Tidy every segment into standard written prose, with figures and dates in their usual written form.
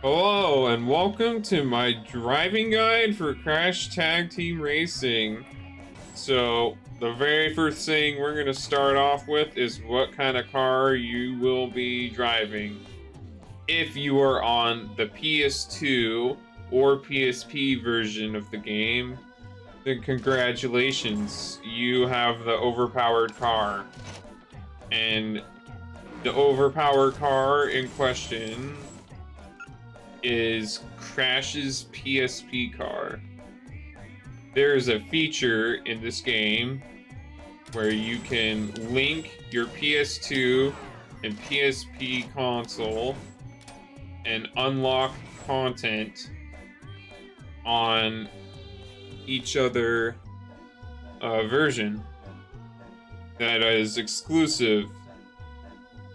Hello and welcome to my driving guide for Crash Tag Team Racing. So, the very first thing we're going to start off with is what kind of car you will be driving. If you are on the PS2 or PSP version of the game, then congratulations, you have the overpowered car. And the overpowered car in question is Crash's PSP Car. There is a feature in this game where you can link your PS2 and PSP console and unlock content on each other version that is exclusive.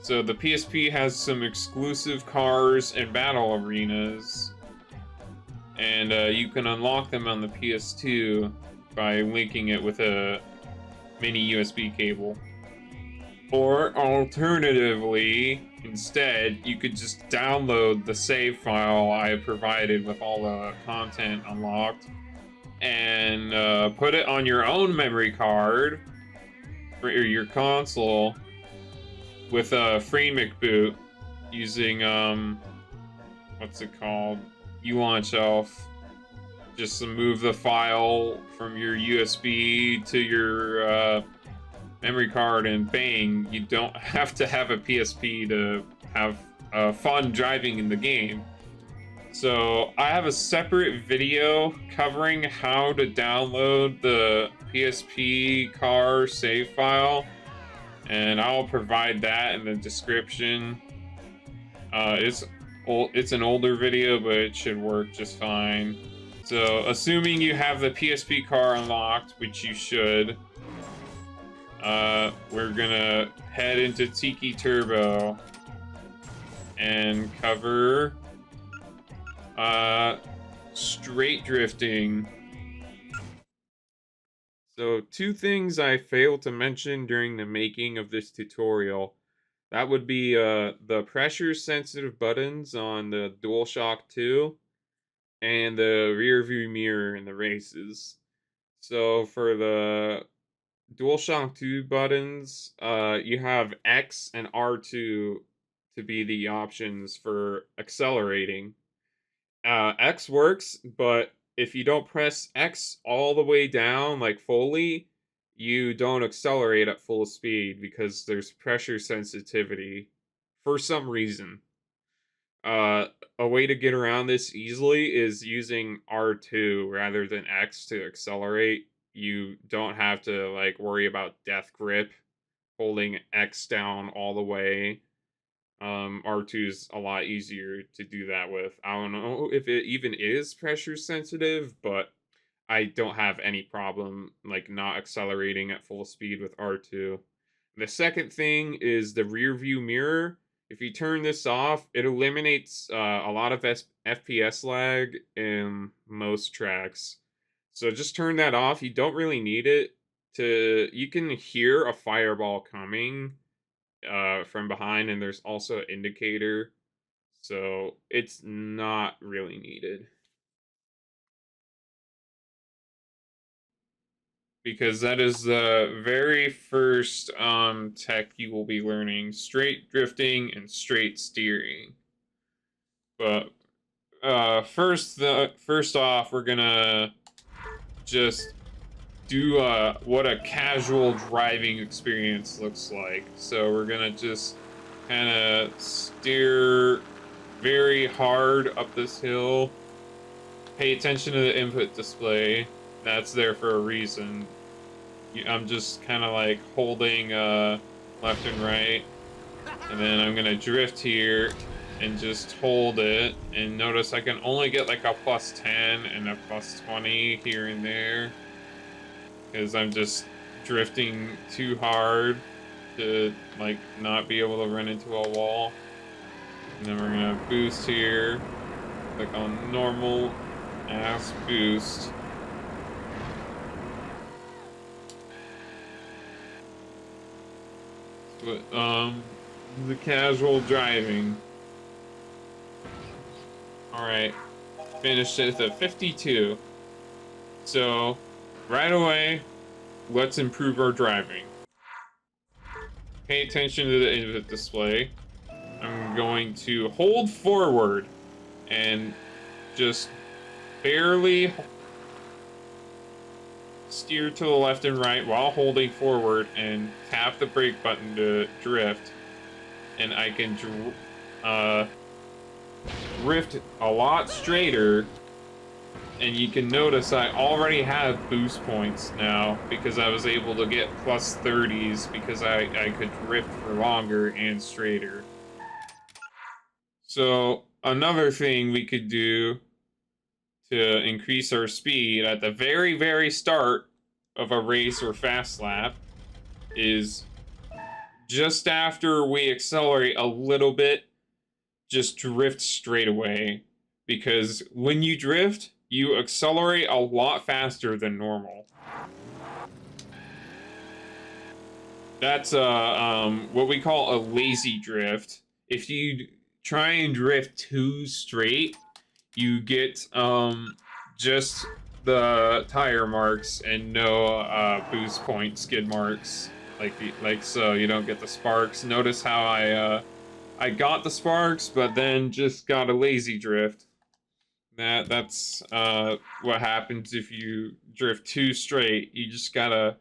So the PSP has some exclusive cars and battle arenas, and you can unlock them on the PS2 by linking it with a mini USB cable. Or alternatively, instead, you could just download the save file I provided with all the content unlocked and put it on your own memory card for your console with a frame boot using what's it called? U-Launch Shelf. Just to move the file from your USB to your memory card, and bang, you don't have to have a PSP to have fun driving in the game. So I have a separate video covering how to download the PSP car save file, and I'll provide that in the description. It's an older video, but it should work just fine. So, assuming you have the PSP car unlocked, which you should, we're gonna head into Tiki Turbo and cover straight drifting. So, two things I failed to mention during the making of this tutorial. That would be the pressure sensitive buttons on the DualShock 2 and the rear view mirror in the races. So for the DualShock 2 buttons, you have X and R2 to be the options for accelerating. X works, but if you don't press X all the way down, like fully, you don't accelerate at full speed because there's pressure sensitivity for some reason. A way to get around this easily is using R2 rather than X to accelerate. You don't have to like worry about death grip holding X down all the way. R2 is a lot easier to do that with. I don't know if it even is pressure sensitive, but I don't have any problem like not accelerating at full speed with R2. The second thing is the rear view mirror. If you turn this off, it eliminates a lot of FPS lag in most tracks. So just turn that off. You don't really need it you can hear a fireball coming from behind, and there's also an indicator, so it's not really needed. Because that is the very first tech you will be learning: straight drifting and straight steering. But first off, we're gonna just do what a casual driving experience looks like. So we're gonna just kind of steer very hard up this hill. Pay attention to the input display. That's there for a reason. I'm just kind of like holding left and right, and then I'm gonna drift here and just hold it, and notice I can only get like a +10 and a +20 here and there because I'm just drifting too hard to like not be able to run into a wall. And then we're gonna boost here, click on normal ass boost. But, the casual driving. Alright. Finished with a 52. So, right away, let's improve our driving. Pay attention to the input display. I'm going to hold forward and just barely steer to the left and right while holding forward and tap the brake button to drift. And I can drift a lot straighter. And you can notice I already have boost points now because I was able to get plus 30s because I could drift for longer and straighter. So another thing we could do to increase our speed at the very, very start of a race or fast lap is just after we accelerate a little bit, just drift straight away. Because when you drift, you accelerate a lot faster than normal. That's what we call a lazy drift. If you try and drift too straight, you get just the tire marks and no boost point skid marks, like so. You don't get the sparks. Notice how I got the sparks, but then just got a lazy drift. That's what happens if you drift too straight. You just gotta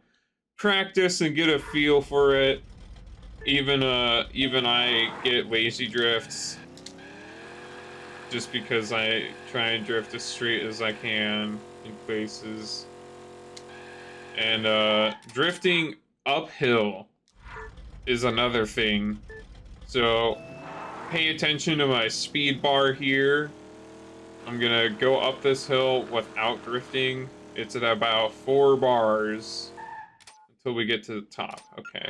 practice and get a feel for it. Even I get lazy drifts just because I try and drift as straight as I can in places. And drifting uphill is another thing. So pay attention to my speed bar here. I'm gonna go up this hill without drifting. It's at about 4 bars until we get to the top. Okay.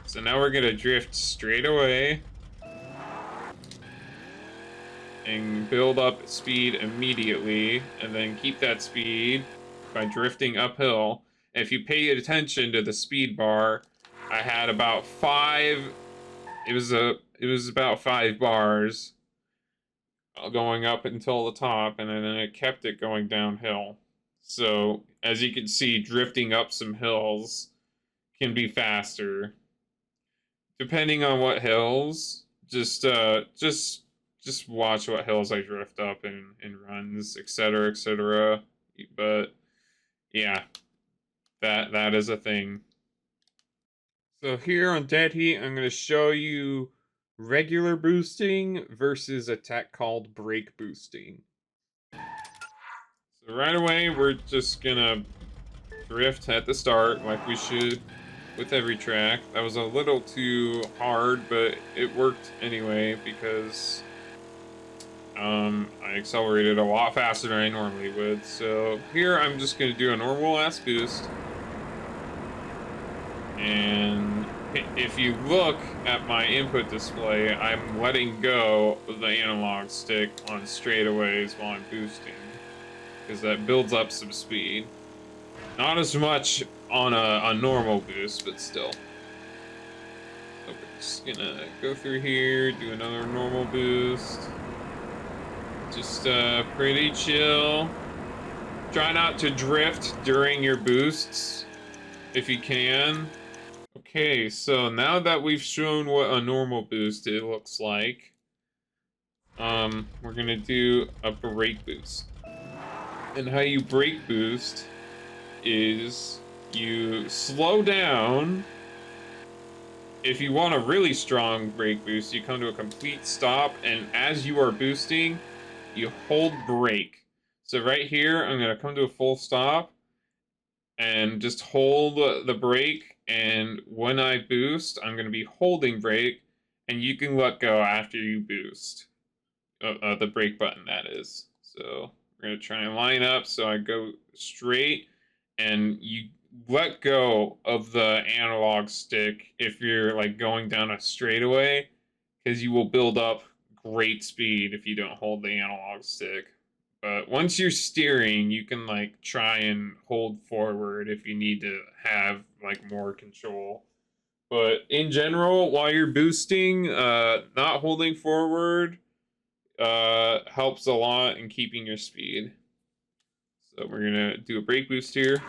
So now we're gonna drift straight away and build up speed immediately, and then keep that speed by drifting uphill. And if you pay attention to the speed bar, I had about 5. It was about 5 bars going up until the top, and then it kept it going downhill. So as you can see, drifting up some hills can be faster. Depending on what hills, just watch what hills I drift up in runs, etc., etc. But yeah, that is a thing. So here on Dead Heat, I'm going to show you regular boosting versus a tech called brake boosting. So right away, we're just gonna drift at the start like we should with every track. That was a little too hard, but it worked anyway because I accelerated a lot faster than I normally would. So here I'm just gonna do a normal ass boost. And if you look at my input display, I'm letting go of the analog stick on straightaways while I'm boosting, because that builds up some speed. Not as much on a normal boost, but still. So we're just gonna go through here, do another normal boost. Just pretty chill. Try not to drift during your boosts if you can. Okay, so now that we've shown what a normal boost it looks like, we're gonna do a brake boost. And how you brake boost is you slow down. If you want a really strong brake boost, you come to a complete stop, and as you are boosting, you hold brake. So right here, I'm gonna come to a full stop and just hold the brake, and when I boost, I'm gonna be holding brake, and you can let go after you boost. The brake button, that is. So we're gonna try and line up so I go straight, and you let go of the analog stick if you're like going down a straightaway, because you will build up great speed if you don't hold the analog stick. But once you're steering, you can like try and hold forward if you need to have like more control. But in general, while you're boosting, not holding forward helps a lot in keeping your speed. So we're gonna do a brake boost here.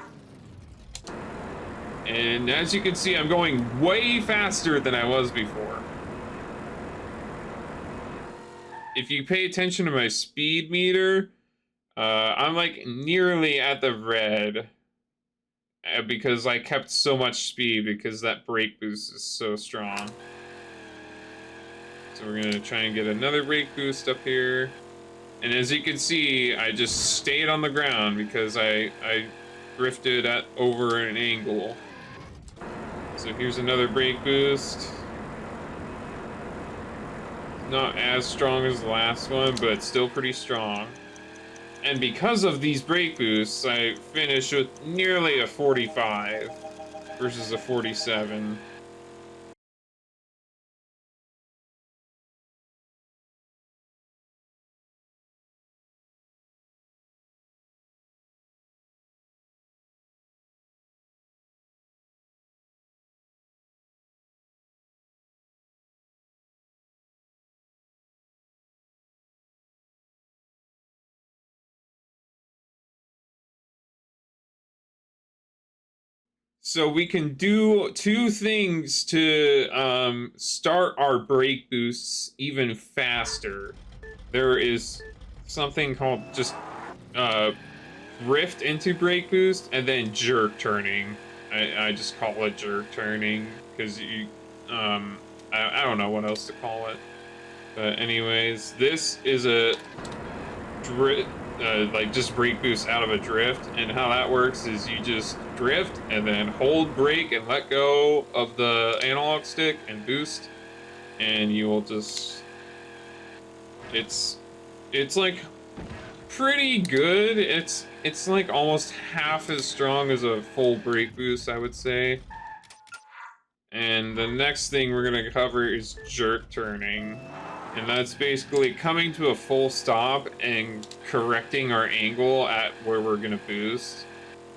And as you can see, I'm going way faster than I was before. If you pay attention to my speed meter, I'm like nearly at the red because I kept so much speed because that brake boost is so strong. So we're gonna try and get another brake boost up here. And as you can see, I just stayed on the ground because I drifted at over an angle. So here's another brake boost. Not as strong as the last one, but still pretty strong. And because of these brake boosts, I finished with nearly a 45 versus a 47. So we can do two things to start our brake boosts even faster. There is something called just drift into brake boost and then jerk turning. I just call it jerk turning because you I don't know what else to call it. But anyways, this is a drift. Like just brake boost out of a drift, and how that works is you just drift and then hold brake and let go of the analog stick and boost, and you will just it's like pretty good. It's like almost half as strong as a full brake boost, I would say. And the next thing we're gonna cover is jerk turning. And that's basically coming to a full stop and correcting our angle at where we're gonna boost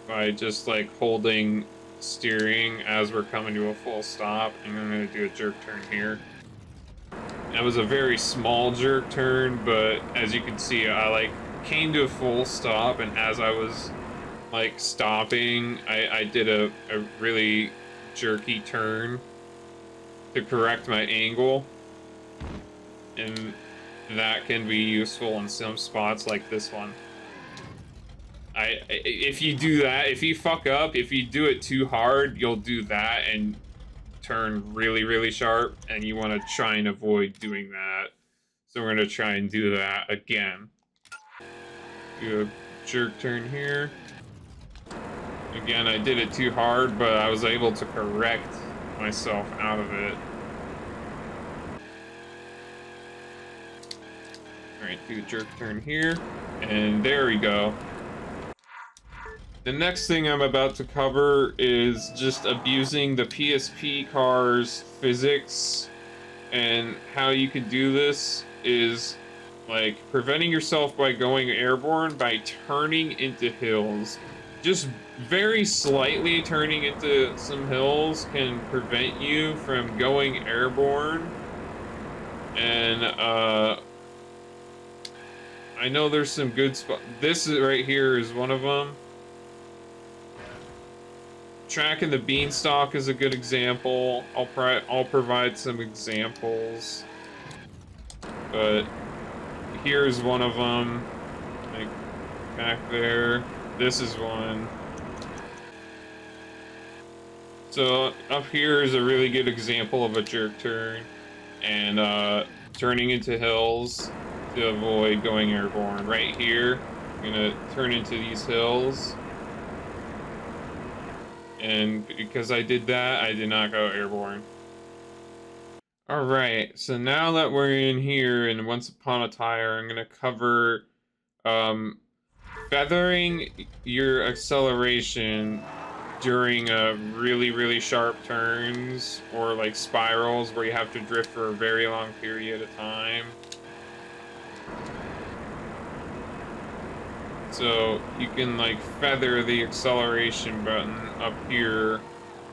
by just like holding steering as we're coming to a full stop. And I'm gonna do a jerk turn here. That was a very small jerk turn, but as you can see, I like came to a full stop, and as I was like stopping, I did a really jerky turn to correct my angle. And that can be useful in some spots like this one. If you do that, if you fuck up, if you do it too hard, you'll do that and turn really, really sharp, and you want to try and avoid doing that. So we're going to try and do that again. Do a jerk turn here. Again, I did it too hard, but I was able to correct myself out of it. Alright, do a jerk turn here, and there we go. The next thing I'm about to cover is just abusing the PSP car's physics, and how you can do this is like preventing yourself by going airborne by turning into hills. Just very slightly turning into some hills can prevent you from going airborne. And I know there's some good spots. This right here is one of them. Tracking the beanstalk is a good example. I'll provide some examples, but here's one of them. Like back there, this is one. So up here is a really good example of a jerk turn, and turning into hills to avoid going airborne. Right here, I'm gonna turn into these hills. And because I did that, I did not go airborne. Alright, so now that we're in here in Once Upon a Tire, I'm gonna cover feathering your acceleration during really, really sharp turns, or like spirals where you have to drift for a very long period of time. So you can like feather the acceleration button up here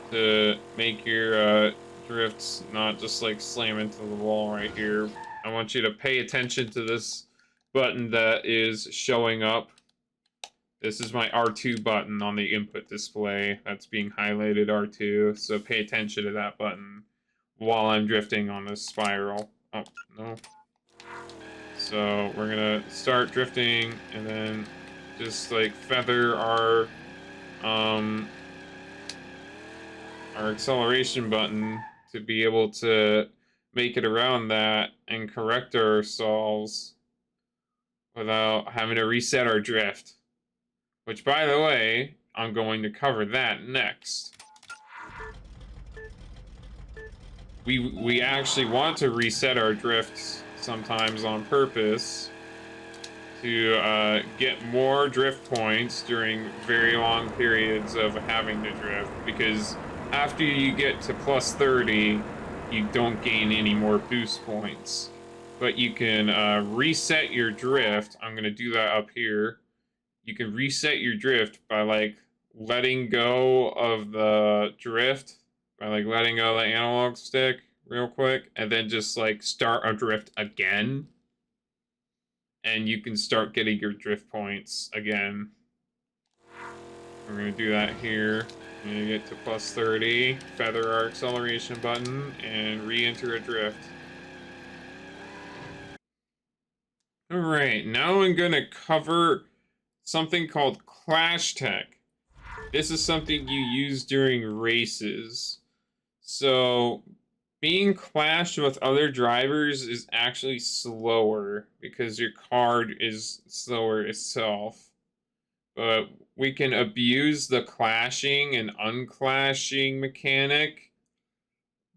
to make your drifts not just like slam into the wall right here. I want you to pay attention to this button that is showing up. This is my R2 button on the input display. That's being highlighted R2, so pay attention to that button while I'm drifting on this spiral. Oh, no. So we're gonna start drifting and then just like feather our acceleration button to be able to make it around that and correct ourselves without having to reset our drift. Which, by the way, I'm going to cover that next. We actually want to reset our drifts sometimes on purpose to get more drift points during very long periods of having to drift, because after you get to plus 30, you don't gain any more boost points. But you can reset your drift. I'm gonna do that up here. You can reset your drift by like letting go of the drift, by like letting go of the analog stick real quick, and then just like start a drift again. And you can start getting your drift points again. We're gonna do that here. We're gonna get to plus 30, feather our acceleration button, and re-enter a drift. Alright, now I'm gonna cover something called Clash Tech. This is something you use during races. So, being clashed with other drivers is actually slower because your car is slower itself. But we can abuse the clashing and unclashing mechanic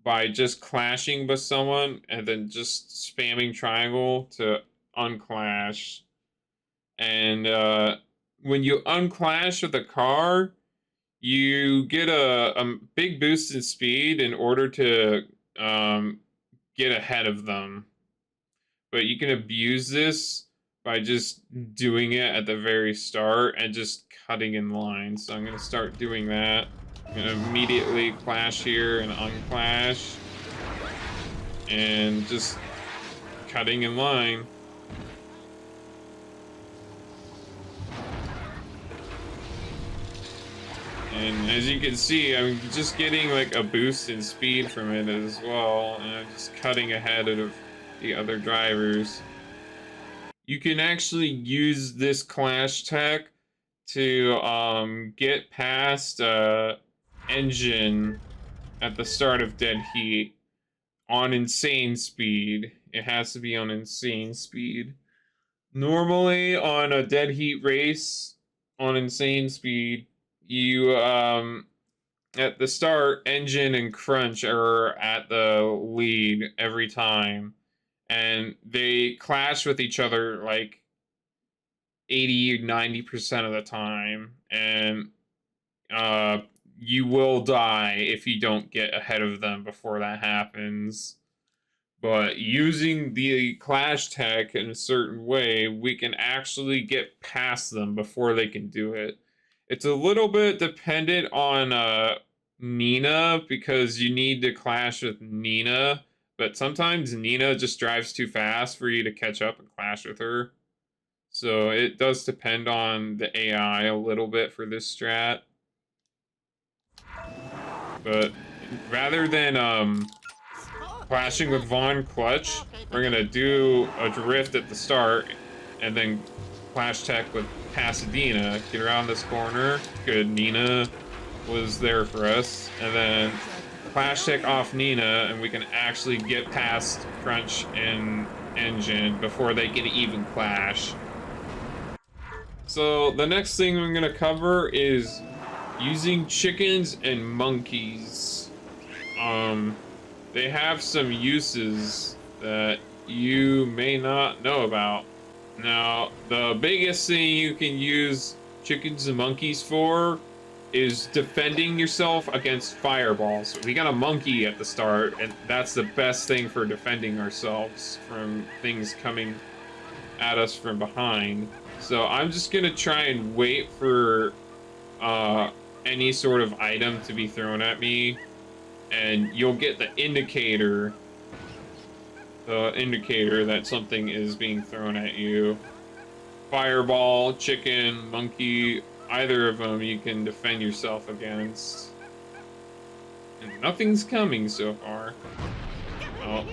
by just clashing with someone and then just spamming triangle to unclash. And when you unclash with a car, you get a big boost in speed in order to get ahead of them. But you can abuse this by just doing it at the very start and just cutting in line. So I'm going to start doing that. I'm going to immediately clash here and unclash. And just cutting in line. And as you can see, I'm just getting like a boost in speed from it as well. And I'm just cutting ahead of the other drivers. You can actually use this clash tech to get past engine at the start of dead heat on insane speed. It has to be on insane speed. Normally on a dead heat race on insane speed, you at the start, engine and crunch are at the lead every time, and they clash with each other like 80 or 90% of the time, and you will die if you don't get ahead of them before that happens. But using the clash tech in a certain way, we can actually get past them before they can do it. It's a little bit dependent on Nina, because you need to clash with Nina, but sometimes Nina just drives too fast for you to catch up and clash with her. So it does depend on the AI a little bit for this strat. But rather than clashing with Von Clutch, we're gonna do a drift at the start and then clash tech with Pasadena, get around this corner. Good, Nina was there for us. And then clash tech off Nina, and we can actually get past Crunch and Engine before they can even clash. So the next thing I'm gonna cover is using chickens and monkeys. They have some uses that you may not know about. Now, the biggest thing you can use chickens and monkeys for is defending yourself against fireballs. We got a monkey at the start, and that's the best thing for defending ourselves from things coming at us from behind. So I'm just gonna try and wait for any sort of item to be thrown at me, and you'll get the indicator the indicator that something is being thrown at you. Fireball, chicken, monkey, either of them you can defend yourself against. And nothing's coming so far. Oh.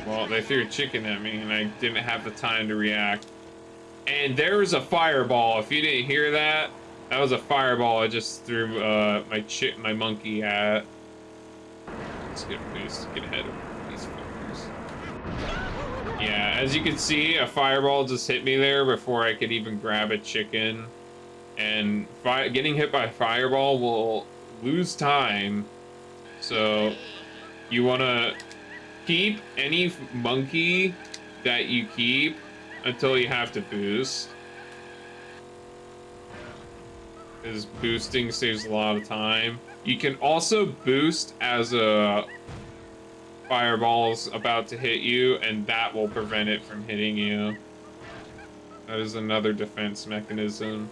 Well, they threw a chicken at me and I didn't have the time to react. And there was a fireball. If you didn't hear that, that was a fireball I just threw my monkey at. Let's get a boost to get ahead of these fuckers. Yeah, as you can see, a fireball just hit me there before I could even grab a chicken. And getting hit by a fireball will lose time. So you want to keep any monkey that you keep until you have to boost. Because boosting saves a lot of time. You can also boost as a fireball's about to hit you, and that will prevent it from hitting you. That is another defense mechanism.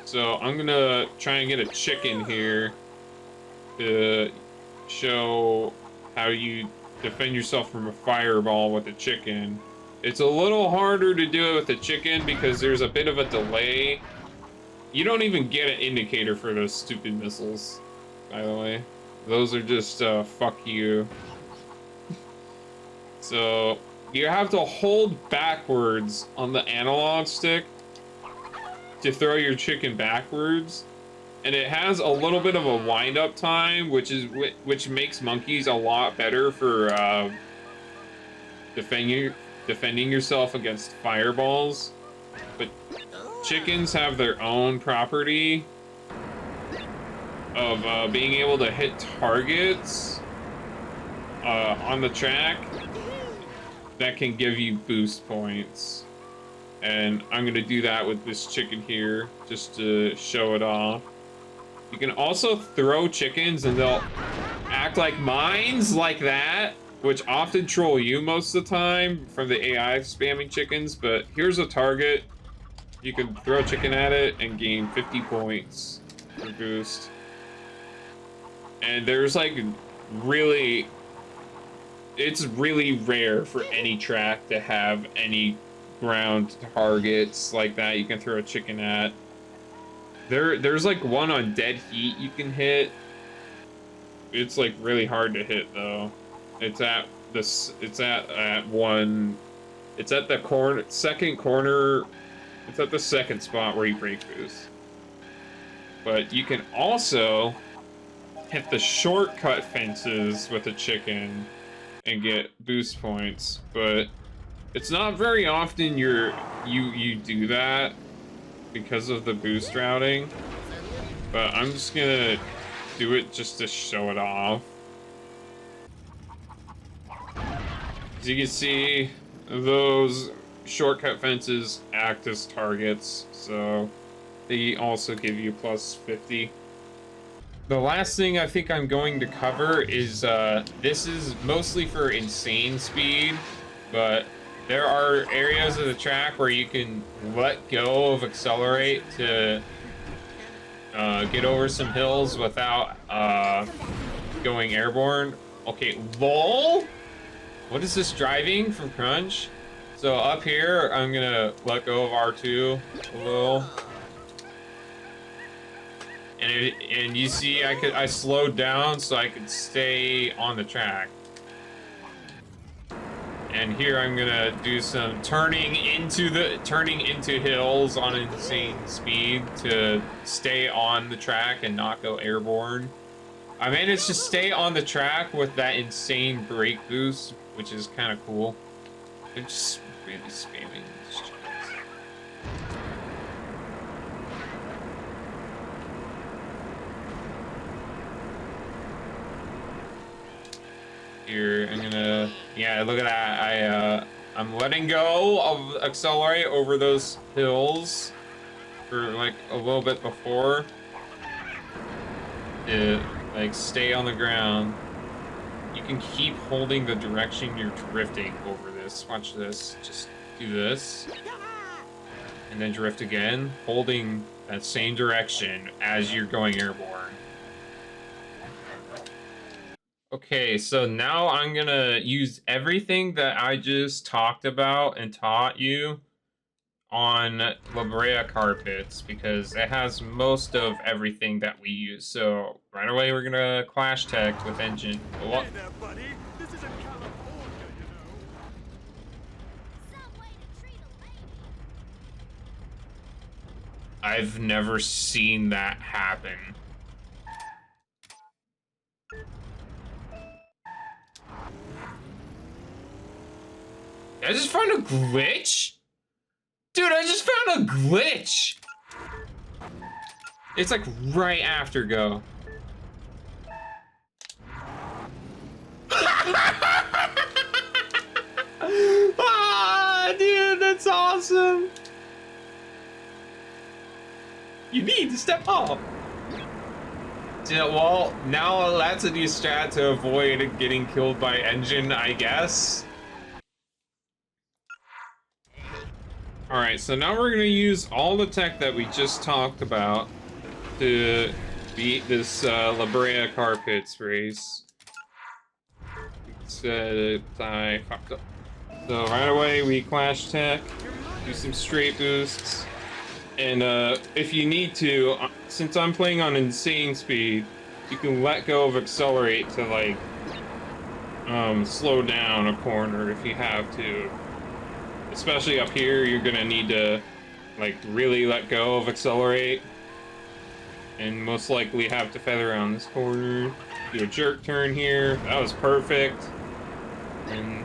So I'm gonna try and get a chicken here to show how you defend yourself from a fireball with a chicken. It's a little harder to do it with a chicken because there's a bit of a delay. You don't even get an indicator for those stupid missiles, by the way. Those are just, fuck you. So, you have to hold backwards on the analog stick to throw your chicken backwards. And it has a little bit of a wind-up time, which makes monkeys a lot better for, defending yourself against fireballs. But chickens have their own property of being able to hit targets on the track that can give you boost points. And I'm gonna do that with this chicken here just to show it off. You can also throw chickens and they'll act like mines like that, which often troll you most of the time from the AI spamming chickens. But here's a target. You can throw a chicken at it and gain 50 points for boost. And there's like it's really rare for any track to have any ground targets like that you can throw a chicken at. There's like one on Dead Heat you can hit. It's like really hard to hit though. It's at the second corner. It's at the second spot where you break boost. But you can also hit the shortcut fences with a chicken and get boost points, but it's not very often you do that because of the boost routing. But I'm just gonna do it just to show it off. As you can see, those shortcut fences act as targets, so they also give you plus 50. The last thing I think I'm going to cover is this is mostly for insane speed, but there are areas of the track where you can let go of accelerate to get over some hills without going airborne. Okay, lol. What is this driving from Crunch? So up here, I'm gonna let go of R2 a little. And you see, I slowed down so I could stay on the track. And here I'm gonna do some turning into hills on insane speed to stay on the track and not go airborne. I managed to stay on the track with that insane brake boost, which is kind of cool. They're just really spamming these tracks. Here, I'm gonna, yeah, look at that. I'm letting go of accelerate over those hills for like a little bit before to like stay on the ground. You can keep holding the direction you're drifting over this. Watch this. Just do this. And then drift again, holding that same direction as you're going airborne. Okay, so now I'm gonna use everything that I just talked about and taught you on Labrea carpets because it has most of everything that we use. So right away we're gonna clash tech with engine. Hey there, buddy. This isn't California, you know. Some way to treat a lady. I've never seen that happen. I just found a glitch? Dude, I just found a glitch! It's like right after go. Ah, dude, that's awesome. You need to step up. Yeah, well, now that's a new strat to avoid getting killed by engine, I guess. Alright, so now we're gonna use all the tech that we just talked about to beat this Labrea carpets race. I fucked up. So right away we clash tech, do some straight boosts, and if you need to, since I'm playing on insane speed, you can let go of accelerate to like slow down a corner if you have to. Especially up here, you're gonna need to like really let go of accelerate, and most likely have to feather around this corner. Do a jerk turn here. That was perfect. And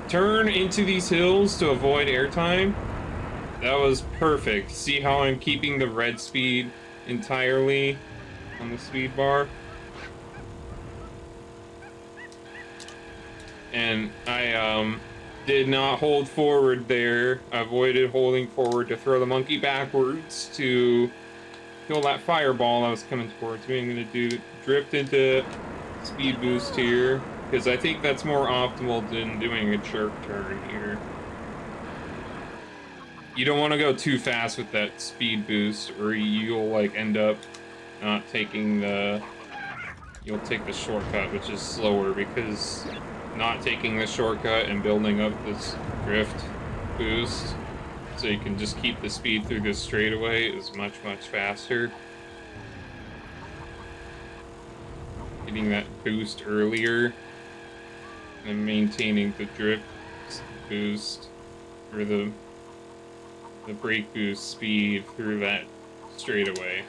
turn into these hills to avoid airtime. That was perfect. See how I'm keeping the red speed entirely on the speed bar? And I did not hold forward there. I avoided holding forward to throw the monkey backwards to kill that fireball that was coming towards me. I'm gonna do drift into speed boost here, because I think that's more optimal than doing a jerk turn here. You don't want to go too fast with that speed boost, or you'll like end up not taking the... You'll take the shortcut, which is slower, because not taking the shortcut and building up this drift boost so you can just keep the speed through this straightaway is much faster. Getting that boost earlier and maintaining the drift boost or the brake boost speed through that straightaway.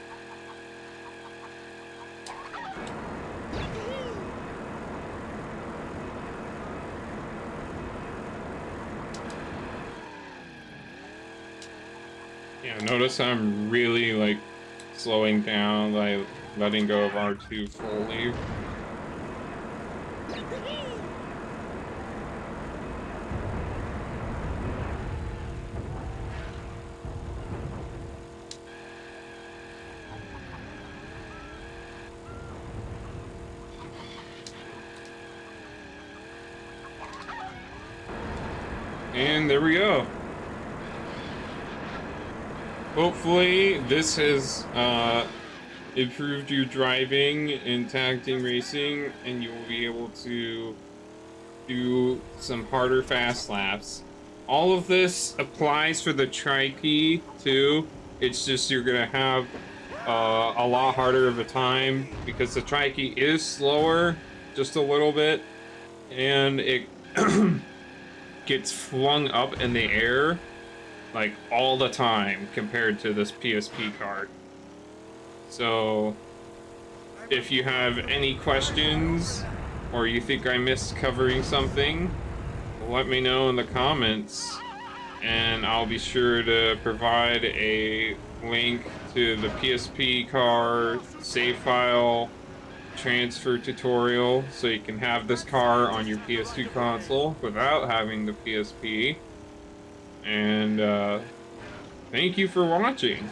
Yeah, notice I'm really like slowing down by letting go of R2 fully. And there we go. Hopefully this has improved your driving in tag team racing, and you will be able to do some harder fast laps. All of this applies for the tri-key too. It's just you're gonna have a lot harder of a time because the tri-key is slower just a little bit, and it gets flung up in the air like all the time compared to this PSP card. So if you have any questions or you think I missed covering something, let me know in the comments and I'll be sure to provide a link to the PSP car save file transfer tutorial so you can have this car on your PS2 console without having the PSP. And thank you for watching.